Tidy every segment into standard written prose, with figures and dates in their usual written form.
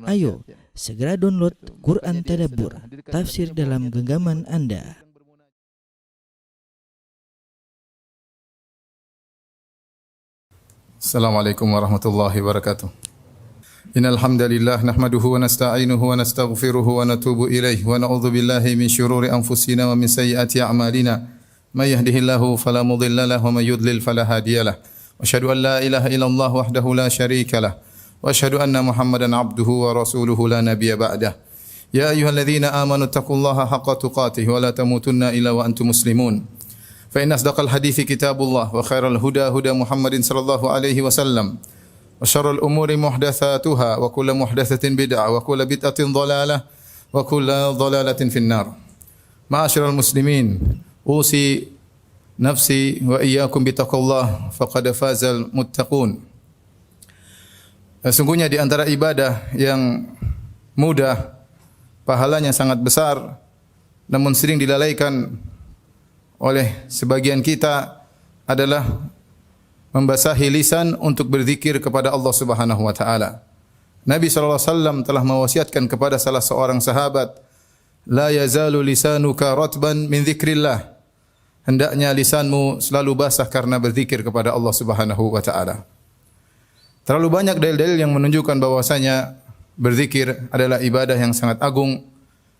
Ayo, segera download Quran Tadabbur, tafsir dalam genggaman Anda. Assalamualaikum warahmatullahi wabarakatuh. Innal hamdalillah nahmaduhu wa nasta'inuhu wa nastaghfiruhu wa natubu ilaihi wa na'udzu billahi min shururi anfusina wa min sayyiati a'malina. May yahdihillahu fala mudilla lahu wa may yudlil fala hadiyalah. Wa asyhadu an la ilaha illallah wahdahu la syarika lah. Wa asyhadu anna Muhammadan abduhu wa rasuluhu la nabiyya ba'dah. Ya ayyuhalladzina amanu taqullaha haqqa tuqatih wa la tamutunna illa wa antum muslimun. Fa inna asdaqal hadithi kitabullah wa khairal huda huda Muhammadin sallallahu alaihi wasallam. Wa syarrul umuri muhdatsatuha wa kullu muhdatsatin bid'ah wa kullu bid'atin dhalalah wa kullu dhalalatin finnar. Ma'asyiral muslimin, usi nafsi wa iyyakum bittaqullah faqad fazal muttaqun. Sungguhnya di antara ibadah yang mudah, pahalanya sangat besar, namun sering dilalaikan oleh sebagian kita adalah membasahi lisan untuk berzikir kepada Allah Subhanahu wa taala. Nabi sallallahu alaihi wasallam telah mewasiatkan kepada salah seorang sahabat, la yazalu lisanuka ratban min dzikrillah. Hendaknya lisanmu selalu basah karena berzikir kepada Allah Subhanahu wa taala. Terlalu banyak dalil-dalil yang menunjukkan bahwasanya berzikir adalah ibadah yang sangat agung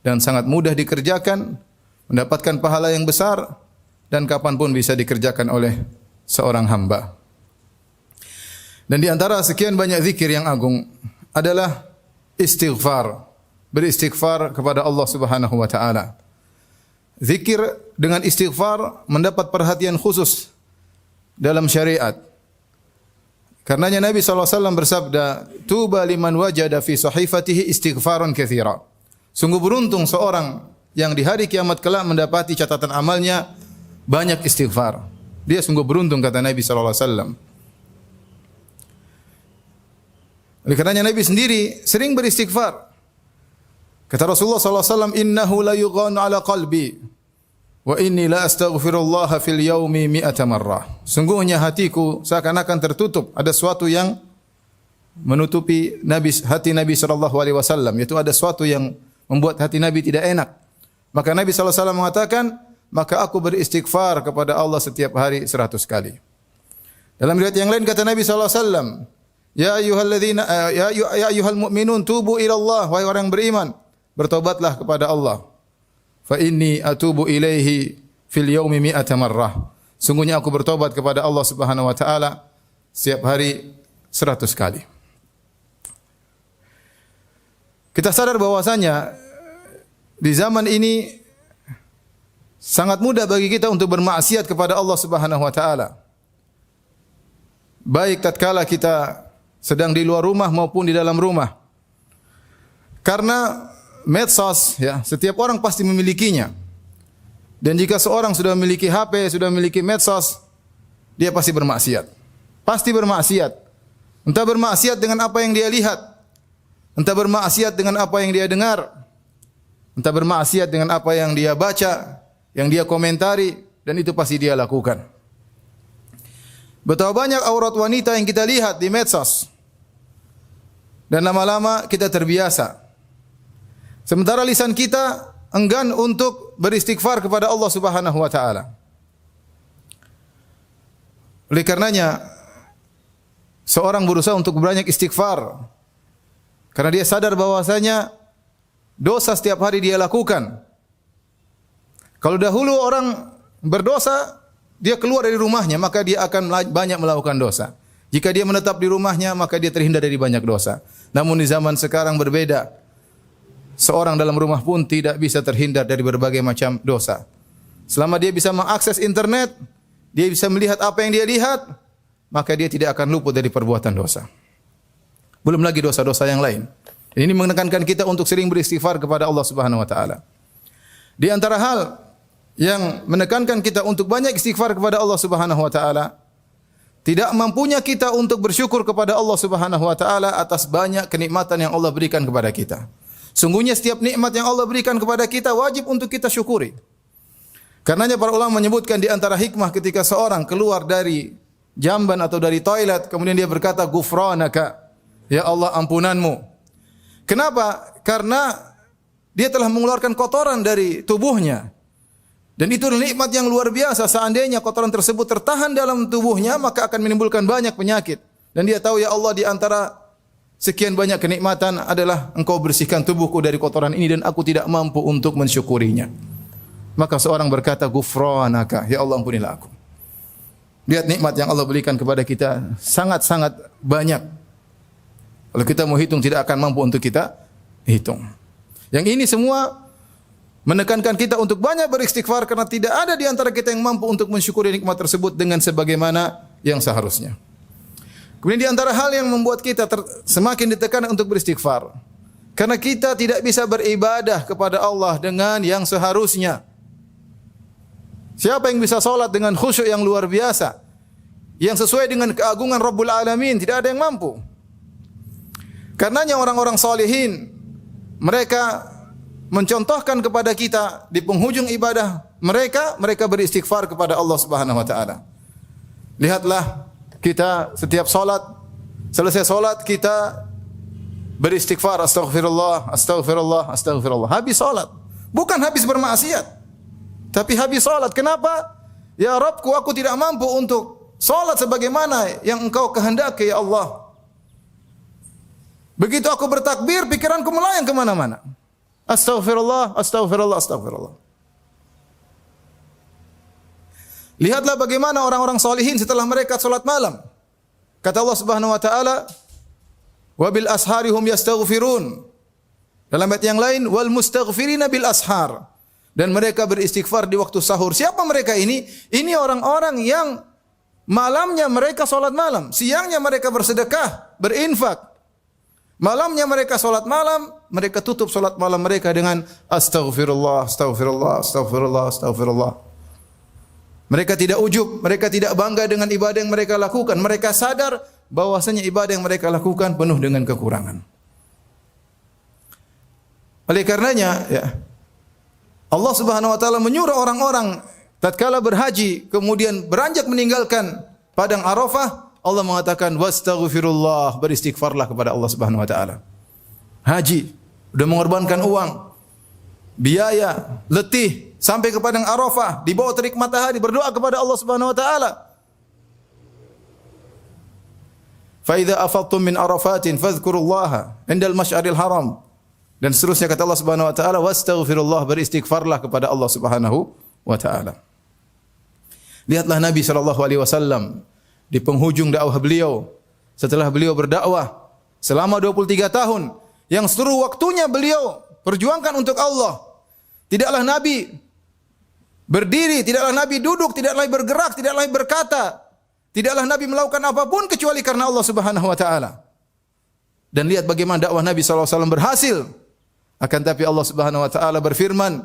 dan sangat mudah dikerjakan, mendapatkan pahala yang besar dan kapanpun bisa dikerjakan oleh seorang hamba. Dan di antara sekian banyak zikir yang agung adalah istighfar, beristighfar kepada Allah Subhanahu wa taala. Zikir dengan istighfar mendapat perhatian khusus dalam syariat. Karenanya Nabi SAW bersabda, tuba liman wajada fi sahifatihi istighfaran katsira. Sungguh beruntung seorang yang di hari kiamat kelak mendapati catatan amalnya banyak istighfar. Dia sungguh beruntung, kata Nabi SAW. Oleh karenanya Nabi sendiri sering beristighfar. Kata Rasulullah SAW, innahu la yughanu ala qalbi wa inni la astaghfirullah fil yaumi mi'ata marrah. Sungguhnya hatiku seakan-akan tertutup. Ada sesuatu yang menutupi hati Nabi SAW, yaitu ada sesuatu yang membuat hati Nabi tidak enak. Maka Nabi SAW mengatakan, maka aku beristighfar kepada Allah setiap hari 100 kali. Dalam riwayat yang lain kata Nabi SAW, ya ayyuhal mu'minun tubu ila Allah, wahai orang beriman, bertobatlah kepada Allah. Fa inni atubu ilaihi fil yaumi mi'ata marrah. Sungguhnya aku bertobat kepada Allah Subhanahu wa taala setiap hari 100 kali. Kita sadar bahwasanya di zaman ini sangat mudah bagi kita untuk bermaksiat kepada Allah Subhanahu wa taala. Baik tatkala kita sedang di luar rumah maupun di dalam rumah. Karena medsos, ya, setiap orang pasti memilikinya. Dan jika seorang sudah memiliki HP, sudah memiliki medsos, dia pasti bermaksiat. Pasti bermaksiat. Entah bermaksiat dengan apa yang dia lihat, entah bermaksiat dengan apa yang dia dengar, entah bermaksiat dengan apa yang dia baca, yang dia komentari, dan itu pasti dia lakukan. Betapa banyak aurat wanita yang kita lihat di medsos. Dan lama-lama kita terbiasa. Sementara lisan kita enggan untuk beristighfar kepada Allah Subhanahu wa taala. Oleh karenanya seorang berusaha untuk banyak istighfar karena dia sadar bahwasanya dosa setiap hari dia lakukan. Kalau dahulu orang berdosa, dia keluar dari rumahnya, maka dia akan banyak melakukan dosa. Jika dia menetap di rumahnya, maka dia terhindar dari banyak dosa. Namun di zaman sekarang berbeda. Seorang dalam rumah pun tidak bisa terhindar dari berbagai macam dosa. Selama dia bisa mengakses internet, dia bisa melihat apa yang dia lihat, maka dia tidak akan luput dari perbuatan dosa. Belum lagi dosa-dosa yang lain. Ini menekankan kita untuk sering beristighfar kepada Allah Subhanahu wa taala. Di antara hal yang menekankan kita untuk banyak istighfar kepada Allah Subhanahu wa taala, tidak mampunya kita untuk bersyukur kepada Allah Subhanahu wa taala atas banyak kenikmatan yang Allah berikan kepada kita. Sungguhnya setiap nikmat yang Allah berikan kepada kita wajib untuk kita syukuri. Karenanya para ulama menyebutkan di antara hikmah ketika seorang keluar dari jamban atau dari toilet kemudian dia berkata ghufranaka, ya Allah ampunanmu. Kenapa? Karena dia telah mengeluarkan kotoran dari tubuhnya. Dan itu nikmat yang luar biasa. Seandainya kotoran tersebut tertahan dalam tubuhnya, maka akan menimbulkan banyak penyakit. Dan dia tahu, ya Allah, di antara sekian banyak kenikmatan adalah Engkau bersihkan tubuhku dari kotoran ini dan aku tidak mampu untuk mensyukurinya. Maka seorang berkata, Ghufranaka, ya Allah ampunilah aku. Lihat nikmat yang Allah berikan kepada kita sangat-sangat banyak. Kalau kita mau hitung tidak akan mampu untuk kita hitung. Yang ini semua menekankan kita untuk banyak beristighfar karena tidak ada di antara kita yang mampu untuk mensyukuri nikmat tersebut dengan sebagaimana yang seharusnya. Kemudian di antara hal yang membuat kita semakin ditekan untuk beristighfar karena kita tidak bisa beribadah kepada Allah dengan yang seharusnya. Siapa yang bisa salat dengan khusyuk yang luar biasa, yang sesuai dengan keagungan Rabbul Alamin? Tidak ada yang mampu. Karenanya orang-orang salihin mereka mencontohkan kepada kita di penghujung ibadah mereka beristighfar kepada Allah Subhanahu wa taala. Lihatlah kita setiap salat, selesai salat kita beristighfar, astaghfirullah, astaghfirullah, astaghfirullah. Habis salat, bukan habis bermaksiat, tapi habis salat. Kenapa? Ya Rabbku, aku tidak mampu untuk salat sebagaimana yang Engkau kehendaki, ya Allah. Begitu aku bertakbir, pikiranku melayang kemana-mana. Astaghfirullah, astaghfirullah, astaghfirullah. Lihatlah bagaimana orang-orang salihin setelah mereka salat malam. Kata Allah Subhanahu wa taala, "Wa bil ashari hum yastaghfirun." Dalam ayat yang lain, "Wal mustaghfirina bil ashar." Dan mereka beristighfar di waktu sahur. Siapa mereka ini? Ini orang-orang yang malamnya mereka salat malam, siangnya mereka bersedekah, berinfak. Malamnya mereka salat malam, mereka tutup salat malam mereka dengan astaghfirullah, astaghfirullah, astaghfirullah, astaghfirullah. Mereka tidak ujub, mereka tidak bangga dengan ibadah yang mereka lakukan. Mereka sadar bahwasanya ibadah yang mereka lakukan penuh dengan kekurangan. Oleh karenanya, ya, Allah Subhanahu wa taala menyuruh orang-orang tatkala berhaji kemudian beranjak meninggalkan padang Arafah, Allah mengatakan wastaghfirullah, beristighfarlah kepada Allah Subhanahu wa taala. Haji, sudah mengorbankan uang, biaya, letih sampai ke padang Arafah, di bawah terik matahari berdoa kepada Allah Subhanahu wa taala. Fa idza afadtum min Arafatin fadhkurullaha indal masy'aril haram. Dan seterusnya kata Allah Subhanahu wa taala wastaghfirullah, beristighfarlah kepada Allah Subhanahu wa taala. Lihatlah Nabi sallallahu alaihi wasallam di penghujung dakwah beliau, setelah beliau berdakwah selama 23 tahun, yang seluruh waktunya beliau perjuangkan untuk Allah. Tidaklah Nabi berdiri, tidaklah Nabi duduk, tidaklah bergerak, tidaklah berkata, tidaklah Nabi melakukan apapun kecuali karena Allah Subhanahu wa taala. Dan lihat bagaimana dakwah Nabi sallallahu alaihi wasallam berhasil. Akan tapi Allah Subhanahu wa taala berfirman,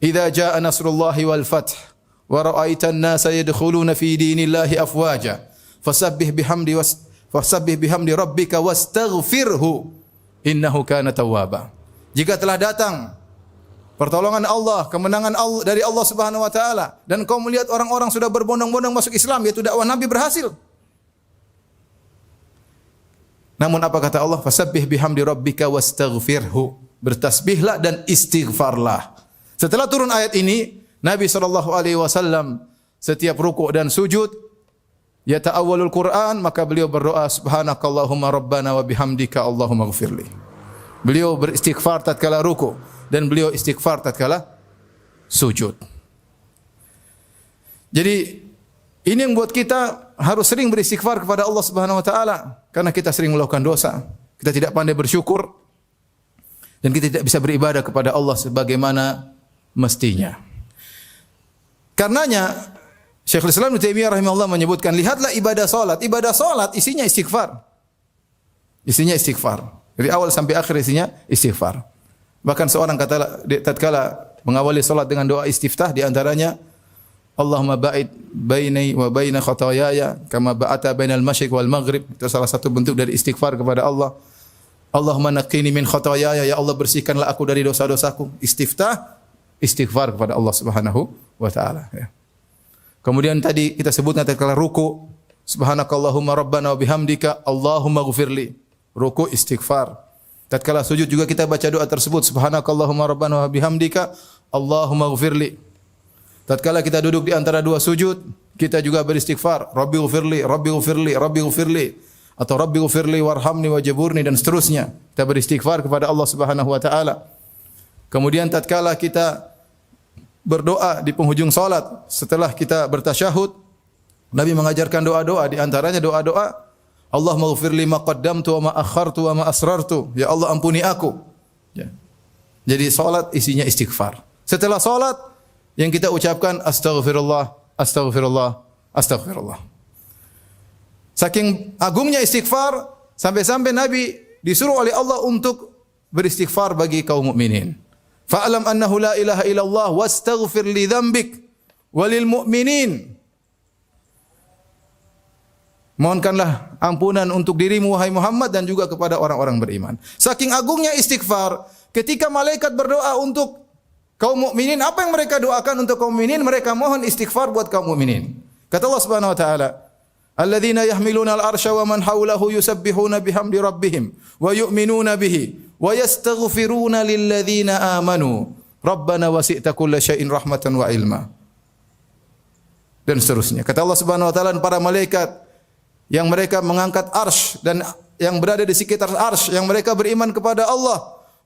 "Idza jaa nasrullahi wal fath wa ra'aitan nasa yadkhuluna fi dinillahi afwaja fasabbih bihamdi rabbika wastaghfirhu innahu kana tawwaba." Jika telah datang pertolongan Allah, kemenangan Allah dari Allah Subhanahu wa taala dan kau melihat orang-orang sudah berbondong-bondong masuk Islam, yaitu dakwah Nabi berhasil. Namun apa kata Allah? Fasabbih bihamdi rabbika wastaghfirhu. Bertasbihlah dan istighfarlah. Setelah turun ayat ini, Nabi SAW setiap rukuk dan sujud, yata'awwalul Quran, maka beliau berdoa, Subhanakallahumma rabbana wa bihamdika Allahumma ghfirli. Beliau beristighfar tatkala rukuk dan beliau istighfar tatkala sujud. Jadi ini yang buat kita harus sering beristighfar kepada Allah Subhanahu wa taala karena kita sering melakukan dosa. Kita tidak pandai bersyukur dan kita tidak bisa beribadah kepada Allah sebagaimana mestinya. Karenanya Syekhul Islam Ibnu Taimiyah rahimahullah menyebutkan, lihatlah ibadah salat. Ibadah salat isinya istighfar. Isinya istighfar. Dari awal sampai akhir isinya istighfar. Bahkan seorang tatkala mengawali salat dengan doa istiftah, di antaranya Allahumma ba'id baini wa baina khataayaya kama ba'ata bainal masyriq wal maghrib. Itu salah satu bentuk dari istighfar kepada Allah. Allahumma naqqini min khataayaya, ya Allah bersihkanlah aku dari dosa-dosaku. Istiftah, istighfar kepada Allah Subhanahu wa taala, ya. Kemudian tadi kita sebutkan tatkala ruku, subhanakallahumma rabbana wa bihamdika Allahumma ghfirli. Ruku istighfar. Tatkala sujud juga kita baca doa tersebut, subhanakallahumma rabbana wa bihamdika Allahumma ighfirli. Tatkala kita duduk di antara dua sujud, kita juga beristighfar, Rabbi ighfirli, Rabbi ighfirli, Rabbi ighfirli, atau Rabbi ighfirli warhamni wajburni, dan seterusnya. Kita beristighfar kepada Allah Subhanahu wa taala. Kemudian tatkala kita berdoa di penghujung salat, setelah kita bertasyahud, Nabi mengajarkan doa-doa, di antaranya doa-doa Allahumma ighfirli ma qaddamtu wa ma akhartu wa ma asrartu. Ya Allah, ampuni aku. Ya. Jadi salat isinya istighfar. Setelah salat yang kita ucapkan astaghfirullah, astaghfirullah, astaghfirullah. Saking agungnya istighfar, sampai-sampai Nabi disuruh oleh Allah untuk beristighfar bagi kaum mukminin. Fa'lam annahu la ilaha illallah wastaghfir li dzambik walil mu'minin. Mohonkanlah ampunan untuk dirimu wahai Muhammad dan juga kepada orang-orang beriman. Saking agungnya istighfar, ketika malaikat berdoa untuk kaum mukminin, apa yang mereka doakan untuk kaum mukminin? Mereka mohon istighfar buat kaum mukminin. Kata Allah Subhanahu wa taala, "Alladzina yahmiluna al-arsya wa man hawlahu yusabbihuna bihamdi rabbihim wa yu'minuna bihi wa yastaghfiruna lilladzina amanu rabbana wasi'ta kulla syai'in rahmatan wa ilma." Dan seterusnya. Kata Allah Subhanahu wa taala, para malaikat yang mereka mengangkat arsy dan yang berada di sekitar arsy, yang mereka beriman kepada Allah,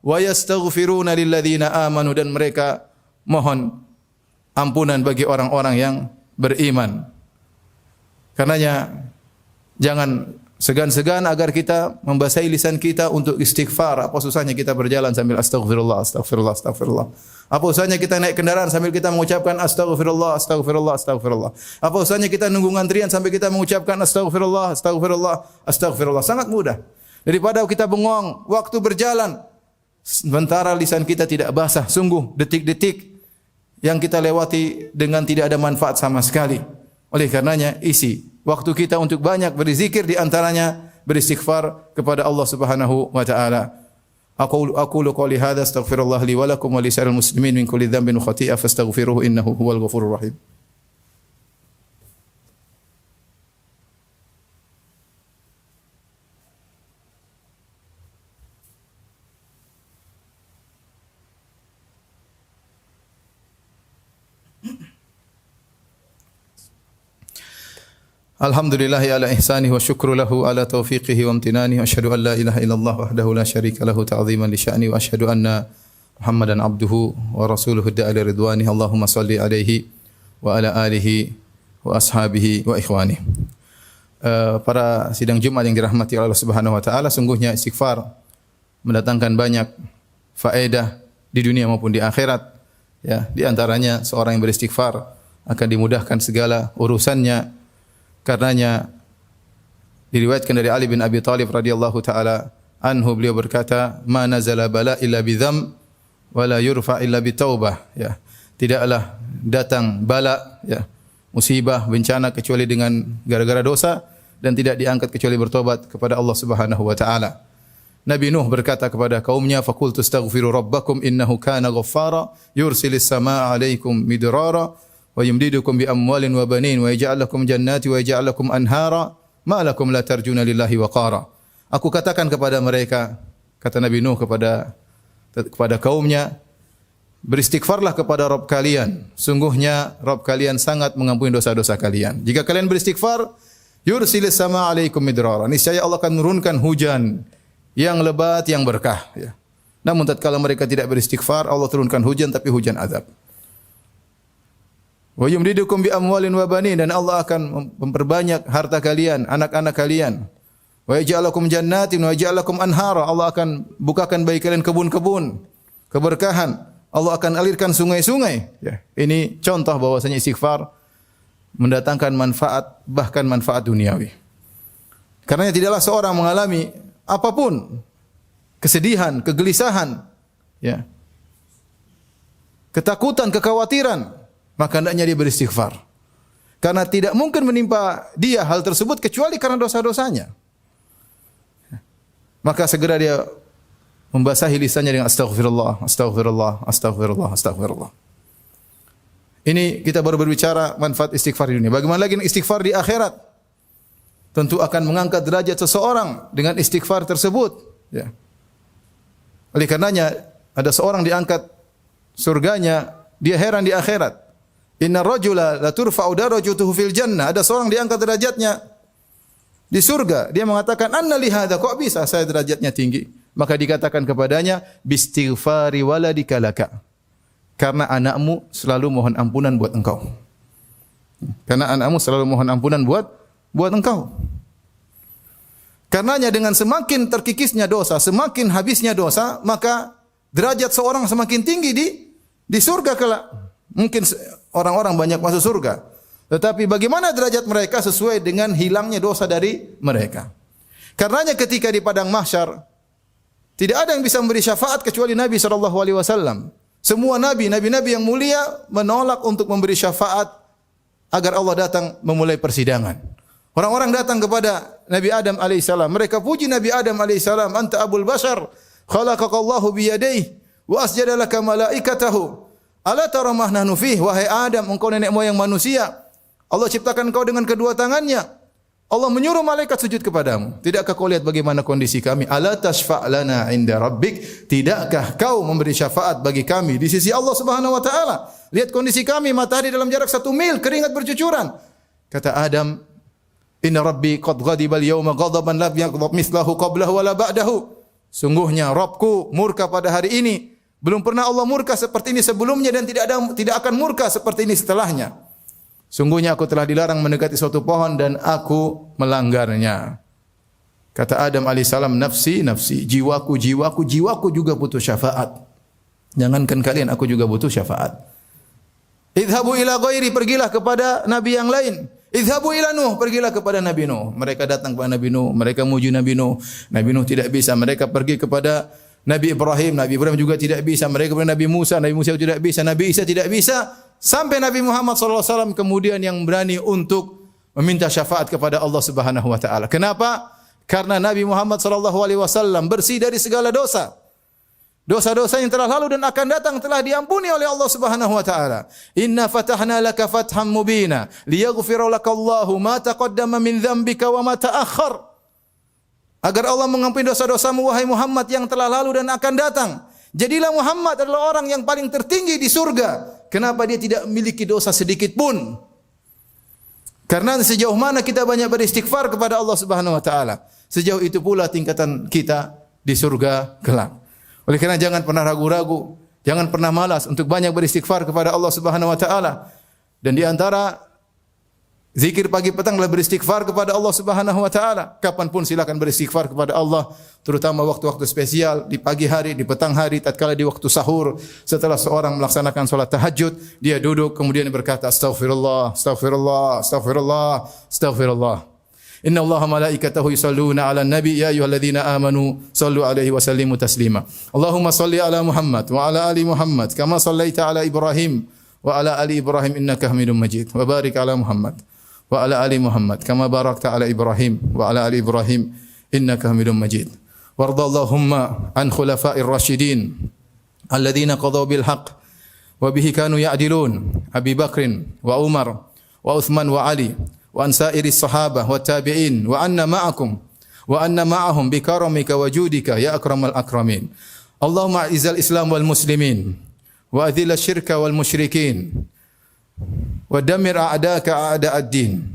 wa yastaghfiruna lilladzina amanu, dan mereka mohon ampunan bagi orang-orang yang beriman. Karenanya jangan segan-segan agar kita membasahi lisan kita untuk istighfar. Apa susahnya kita berjalan sambil astaghfirullah, astaghfirullah, astaghfirullah. Apa usahanya kita naik kendaraan sambil kita mengucapkan astaghfirullah, astaghfirullah, astaghfirullah. Apa usahanya kita nunggu antrian sambil kita mengucapkan astaghfirullah, astaghfirullah, astaghfirullah. Sangat mudah. Daripada kita bengong waktu berjalan, sementara lisan kita tidak basah. Sungguh detik-detik yang kita lewati dengan tidak ada manfaat sama sekali. Oleh karenanya isi waktu kita untuk banyak berzikir, di antaranya beristighfar kepada Allah Subhanahu wa taala. Aqulu qouli hadza astaghfirullah li wa lakum wa li sa'iril muslimin min kulli dhanbin wa khati'ah fastaghfiruhu innahu huwal ghafurur rahim. Alhamdulillahi ala ihsanihi wa syukru lahu ala taufiqihi wa amtinanihi wa asyhadu an la ilaha illallah wahdahu la syarika lahu ta'ziman li sya'ni wa asyhadu anna Muhammadan abduhu wa rasuluhu da'ala ridwanihi. Allahumma salli alaihi wa ala alihi wa ashabihi wa ikhwanihi. Para sidang Jumat yang dirahmati Allah Subhanahu wa taala, sungguhnya istighfar mendatangkan banyak faedah di dunia maupun di akhirat. Ya, di antaranya seorang yang beristighfar akan dimudahkan segala urusannya. Karenanya diriwayatkan dari Ali bin Abi Thalib radhiyallahu taala anhu, beliau berkata, "Ma nazala bala illa bidzam wa la yurfa illa bitaubah." Ya, tidaklah datang bala, ya, musibah, bencana kecuali dengan gara-gara dosa, dan tidak diangkat kecuali bertobat kepada Allah Subhanahu wa taala. Nabi Nuh berkata kepada kaumnya, "Faqultu astaghfiru rabbakum innahu kana ghaffara yursilis samaa'a 'alaikum midrara wa yumdidukum bi amwalin wa banin wa yaj'al lakum jannati wa yaj'al lakum anhara ma lakum la tarjuna lillahi waqara." Aku katakan kepada mereka, kata Nabi Nuh kepada kaumnya, beristighfarlah kepada Rabb kalian. Sungguhnya Rabb kalian sangat mengampuni dosa-dosa kalian. Jika kalian beristighfar, yursilis sama alaikum midrara. Niscaya Allah akan menurunkan hujan yang lebat, yang berkah. Ya. Namun tatkala mereka tidak beristighfar, Allah turunkan hujan, tapi hujan azab. Wa yumdidukum bi amwalin wa banin, dan Allah akan memperbanyak harta kalian, anak-anak kalian. Wa yaj'al lakum jannatin wa yaj'al lakum anhara. Allah akan bukakan bagi kalian kebun-kebun, keberkahan. Allah akan alirkan sungai-sungai. Ya. Ini contoh bahwasanya istighfar mendatangkan manfaat, bahkan manfaat duniawi. Karena tidaklah seorang mengalami apapun, kesedihan, kegelisahan, ya, ketakutan, kekhawatiran, maka hendaknya dia beristighfar. Karena tidak mungkin menimpa dia hal tersebut kecuali karena dosa-dosanya. Maka segera dia membasahi lisannya dengan astaghfirullah, astaghfirullah, astaghfirullah, astaghfirullah. Ini kita baru berbicara manfaat istighfar di dunia. Bagaimana lagi istighfar di akhirat? Tentu akan mengangkat derajat seseorang dengan istighfar tersebut. Ya. Oleh karenanya ada seorang diangkat surganya, dia heran di akhirat. Inna rajula la turfa'u darajatuhu fil jannah. Ada seorang diangkat derajatnya di surga. Dia mengatakan, "Anna li hadza? Kok bisa saya derajatnya tinggi?" Maka dikatakan kepadanya, "Bistighfari waladika laka." Karena anakmu selalu mohon ampunan buat engkau. Karena anakmu selalu mohon ampunan buat engkau. Karenanya dengan semakin terkikisnya dosa, semakin habisnya dosa, maka derajat seorang semakin tinggi di surga kelak. Mungkin orang-orang banyak masuk surga, tetapi bagaimana derajat mereka sesuai dengan hilangnya dosa dari mereka. Karenanya ketika di padang mahsyar tidak ada yang bisa memberi syafaat kecuali Nabi SAW. Semua nabi-nabi yang mulia menolak untuk memberi syafaat agar Allah datang memulai persidangan. Orang-orang datang kepada Nabi Adam alaihissalam. Mereka puji Nabi Adam alaihissalam. Anta abul bashar. Khalaqakallahu biyadaihi. Wa asjada laka malaikatahu. Ala tara ma nahnu fih. Wahai Adam, engkau nenek moyang manusia. Allah ciptakan engkau dengan kedua tangannya. Allah menyuruh malaikat sujud kepadamu. Tidakkah kau lihat bagaimana kondisi kami? Ala tashfa' lana inda rabbik. Tidakkah kau memberi syafaat bagi kami di sisi Allah Subhanahu wa taala? Lihat kondisi kami, matahari dalam jarak 1 mil, keringat bercucuran. Kata Adam, "Inna rabbi qad ghadiba al-yawma ghadaban lam yaghdab mithlahu qablahu wala ba'dahu." Sungguhnya Rabbku murka pada hari ini. Belum pernah Allah murka seperti ini sebelumnya dan tidak akan murka seperti ini setelahnya. Sungguhnya aku telah dilarang mendekati suatu pohon dan aku melanggarnya. Kata Adam alaihissalam, "Nafsi, nafsi, jiwaku, jiwaku, jiwaku juga butuh syafaat. Jangankan kalian, aku juga butuh syafaat." Idhabu ila ghairi, pergilah kepada nabi yang lain. Idhabu ila Nuh, pergilah kepada Nabi Nuh. Mereka datang kepada Nabi Nuh, mereka muji Nabi Nuh. Nabi Nuh tidak bisa. Mereka pergi kepada Nabi Ibrahim, Nabi Ibrahim juga tidak bisa. Mereka kepada Nabi Musa tidak bisa. Nabi Isa tidak bisa. Sampai Nabi Muhammad SAW kemudian yang berani untuk meminta syafaat kepada Allah Subhanahu wa taala. Kenapa? Karena Nabi Muhammad SAW bersih dari segala dosa. Dosa-dosa yang telah lalu dan akan datang telah diampuni oleh Allah Subhanahu wa taala. Inna fatahna laka fatham mubina liyaghfira lakallahu ma taqaddama min dzambika wa ma ta'akhkhar. Agar Allah mengampuni dosa-dosamu wahai Muhammad yang telah lalu dan akan datang. Jadilah Muhammad adalah orang yang paling tertinggi di surga. Kenapa dia tidak memiliki dosa sedikit pun? Karena sejauh mana kita banyak beristighfar kepada Allah Subhanahu wa taala, sejauh itu pula tingkatan kita di surga kelak. Oleh karena jangan pernah ragu-ragu, jangan pernah malas untuk banyak beristighfar kepada Allah Subhanahu wa taala. Dan di antara zikir pagi petang adalah beristighfar kepada Allah Subhanahu wa taala. Kapanpun silakan beristighfar kepada Allah, terutama waktu-waktu spesial, di pagi hari, di petang hari, tatkala di waktu sahur, setelah seorang melaksanakan salat tahajud, dia duduk kemudian berkata astaghfirullah, astaghfirullah, astaghfirullah, astaghfirullah. Inna Allaha malaikatahu yusalluna 'alan nabi ya ayyuhalladzina amanu sallu 'alaihi wa sallimu taslima. Allahumma salli 'ala Muhammad wa 'ala ali Muhammad kama sallaita 'ala Ibrahim wa 'ala ali Ibrahim innaka Hamidum Majid. Wa barik 'ala Muhammad wa 'ala ali Muhammad kama barakta 'ala Ibrahim wa 'ala ali Ibrahim innaka Hamidum Majid. Warda Allahumma an khulafa'ir rasyidin alladzina qadaw bil haqq wa bihi kanu ya'dilun Abi Bakrin wa Umar wa Uthman wa Ali wa an sa'iris sahabah wa tabi'in wa anna ma'akum wa anna ma'ahum bi karamika wa judika ya akramal akramin. Allahumma a'izal Islam wal muslimin wa adhil asy-syirka wal musyrikin wa dammir a'daka a'da'ad din.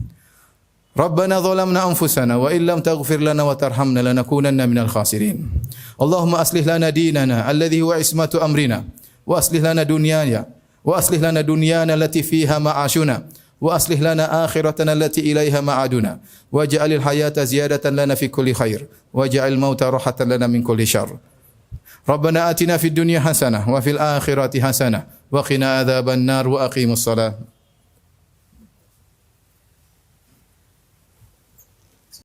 Rabbana zalamna anfusana wa illam taghfir lana wa tarhamna lanakunanna minal khasirin. Allahumma aslih lana dinana alladhi huwa ismatu amrina wa aslih lana dunyana wa aslih lana dunyana allati fiha ma'ashuna wa aslih lana akhiratana allati ilaiha ma'aduna waj'alil hayata ziyadatan lana fi kulli khair waj'al mauta rahatan lana min kulli syarr. Rabbana atina fid dunya hasanah wa fil akhirati hasanah wa qina adzaban nar wa aqimus salat.